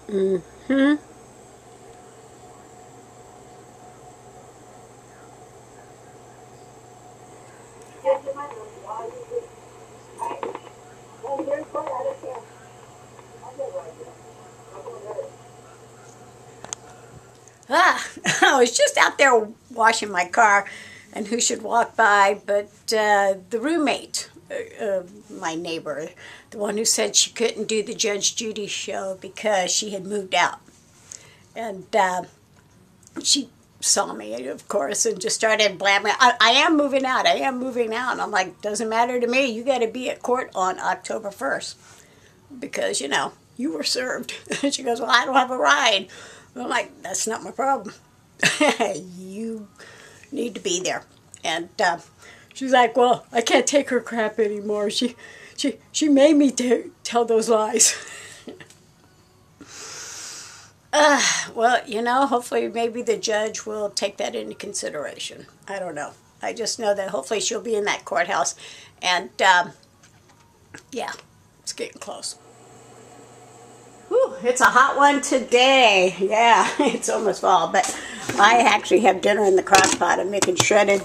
Mm-hmm. Ah, I was just out there washing my car, and who should walk by but the roommate, my neighbor, the one who said she couldn't do the Judge Judy show because she had moved out. And she saw me, of course, and just started blabbing. I am moving out. I am moving out. And I'm like, doesn't matter to me. You got to be at court on October 1st because, you were served. And she goes, well, I don't have a ride. I'm like, that's not my problem. You need to be there. And she's like, well, I can't take her crap anymore. She made me tell those lies. Well, hopefully maybe the judge will take that into consideration. I don't know. I just know that hopefully she'll be in that courthouse. And, yeah, it's getting close. Whew, it's a hot one today. Yeah, it's almost fall. But I actually have dinner in the crock pot. I'm making shredded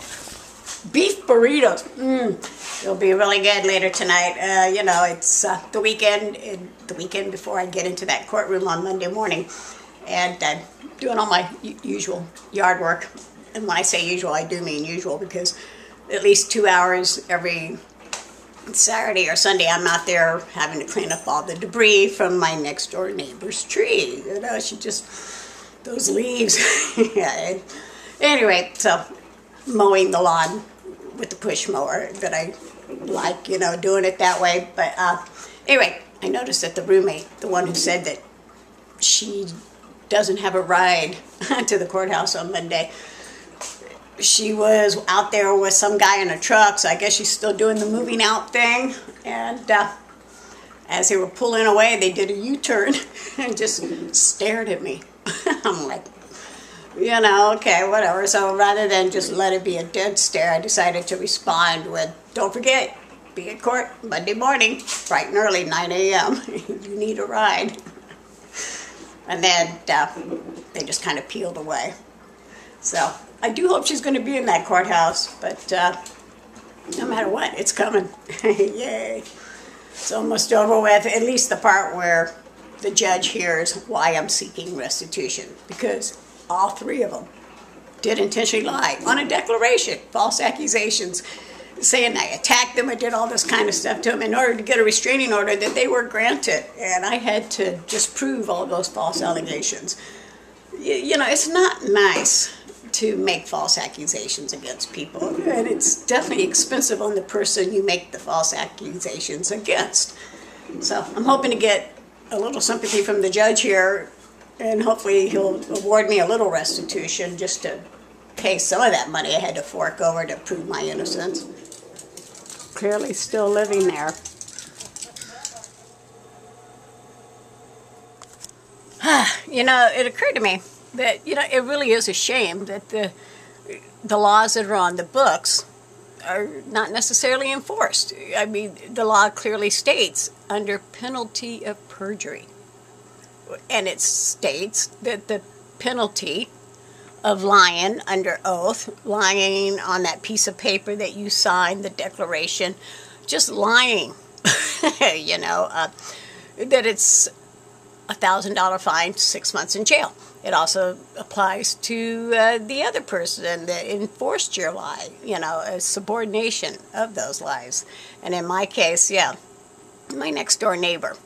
beef burritos. It'll be really good later tonight. It's the weekend before I get into that courtroom on Monday morning. And I'm doing all my usual yard work. And when I say usual, I do mean usual because at least 2 hours every Saturday or Sunday I'm out there having to clean up all the debris from my next door neighbor's tree. Those leaves. Yeah. Anyway, so mowing the lawn with the push mower that I like, doing it that way. But anyway, I noticed that the roommate, the one who said that she doesn't have a ride to the courthouse on Monday, she was out there with some guy in a truck, so I guess she's still doing the moving out thing. And as they were pulling away, they did a U-turn and just stared at me. I'm like, okay, whatever. So rather than just let it be a dead stare, I decided to respond with, don't forget, be at court Monday morning, bright and early, 9 a.m. You need a ride. And then they just kind of peeled away. So I do hope she's going to be in that courthouse, but no matter what, it's coming. Yay. It's almost over with, at least the part where the judge hears why I'm seeking restitution, because all three of them did intentionally lie on a declaration, false accusations, saying I attacked them and did all this kind of stuff to them in order to get a restraining order that they were granted. And I had to disprove all those false allegations. It's not nice to make false accusations against people, and it's definitely expensive on the person you make the false accusations against. So I'm hoping to get a little sympathy from the judge here, and hopefully he'll award me a little restitution just to pay some of that money I had to fork over to prove my innocence. Clearly still living there. It occurred to me that, it really is a shame that the laws that are on the books are not necessarily enforced. I mean, the law clearly states under penalty of perjury. And it states that the penalty of lying under oath, lying on that piece of paper that you signed, the declaration, just lying, that it's $1,000 fine, 6 months in jail. It also applies to the other person that enforced your lie, a subordination of those lies. And in my case, my next door neighbor,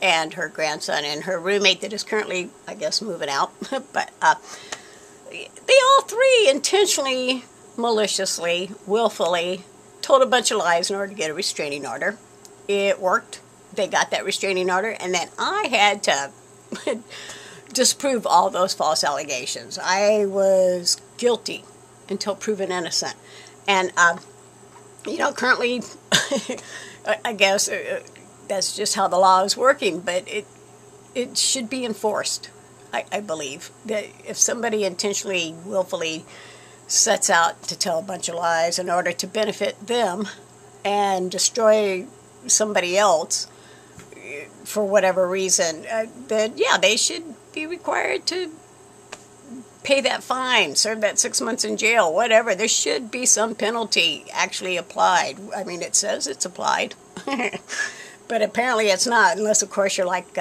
and her grandson and her roommate that is currently, I guess, moving out, but they all three intentionally, maliciously, willfully told a bunch of lies in order to get a restraining order. It worked. They got that restraining order, and then I had to disprove all those false allegations. I was guilty until proven innocent. And, currently, I guess that's just how the law is working, but it should be enforced. I believe that if somebody intentionally, willfully sets out to tell a bunch of lies in order to benefit them and destroy somebody else, for whatever reason, then yeah, they should be required to pay that fine, serve that 6 months in jail, whatever. There should be some penalty actually applied. I mean, it says it's applied, but apparently it's not, unless, of course, you're like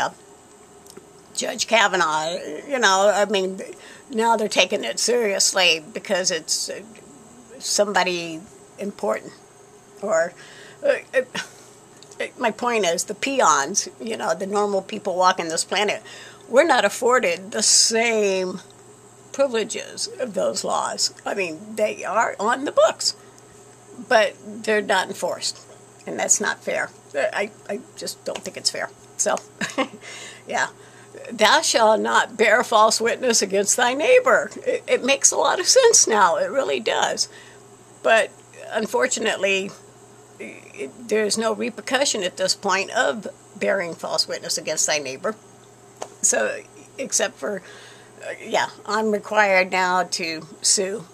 Judge Kavanaugh. You know, I mean, now they're taking it seriously because it's somebody important. Or my point is, the peons, you know, the normal people walking this planet, we're not afforded the same privileges of those laws. I mean, they are on the books, but they're not enforced, and that's not fair. I just don't think it's fair. So, yeah. Thou shalt not bear false witness against thy neighbor. It makes a lot of sense now. It really does. But unfortunately, there's no repercussion at this point of bearing false witness against thy neighbor. So, except for, yeah, I'm required now to sue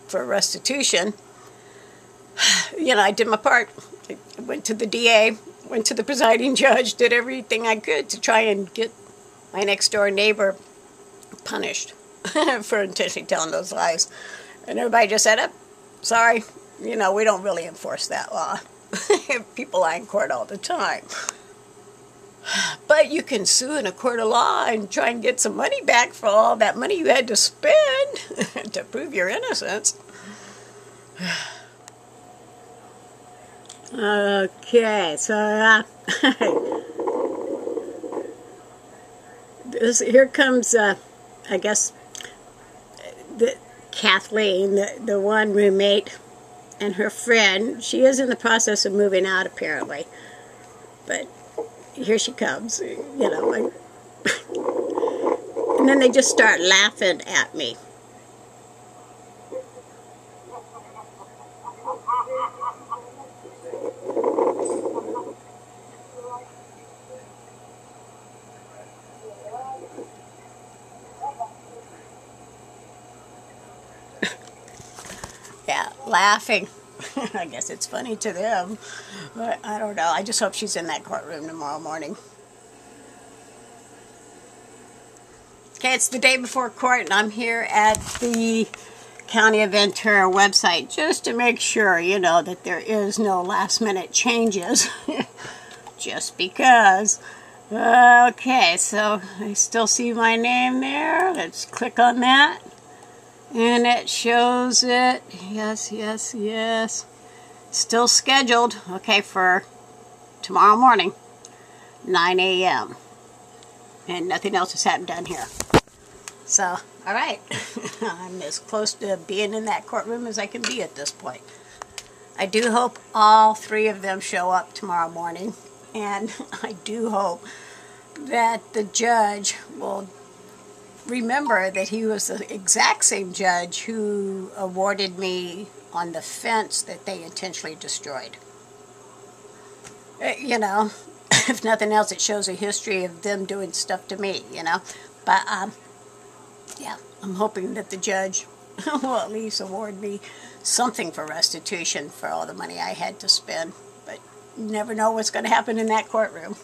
for restitution. You know, I did my part. I went to the DA, went to the presiding judge, did everything I could to try and get my next-door neighbor punished for intentionally telling those lies. And everybody just said, sorry, you know, we don't really enforce that law. People lie in court all the time. But you can sue in a court of law and try and get some money back for all that money you had to spend to prove your innocence. Okay, so here comes, I guess, Kathleen, the one roommate, and her friend. She is in the process of moving out, apparently. But here she comes, you know. And then they just start laughing at me. Yeah, laughing. I guess it's funny to them. But I don't know. I just hope she's in that courtroom tomorrow morning. Okay, it's the day before court, and I'm here at the County of Ventura website just to make sure, you know, that there is no last-minute changes. Just because. Okay, so I still see my name there. Let's click on that. And it shows it. Yes, yes, yes. Still scheduled, okay, for tomorrow morning, 9 a.m. And nothing else has happened down here. So, all right. I'm as close to being in that courtroom as I can be at this point. I do hope all three of them show up tomorrow morning. And I do hope that the judge will remember that he was the exact same judge who awarded me on the fence that they intentionally destroyed. You know, if nothing else, it shows a history of them doing stuff to me, you know. But, yeah, I'm hoping that the judge will at least award me something for restitution for all the money I had to spend. But you never know what's going to happen in that courtroom.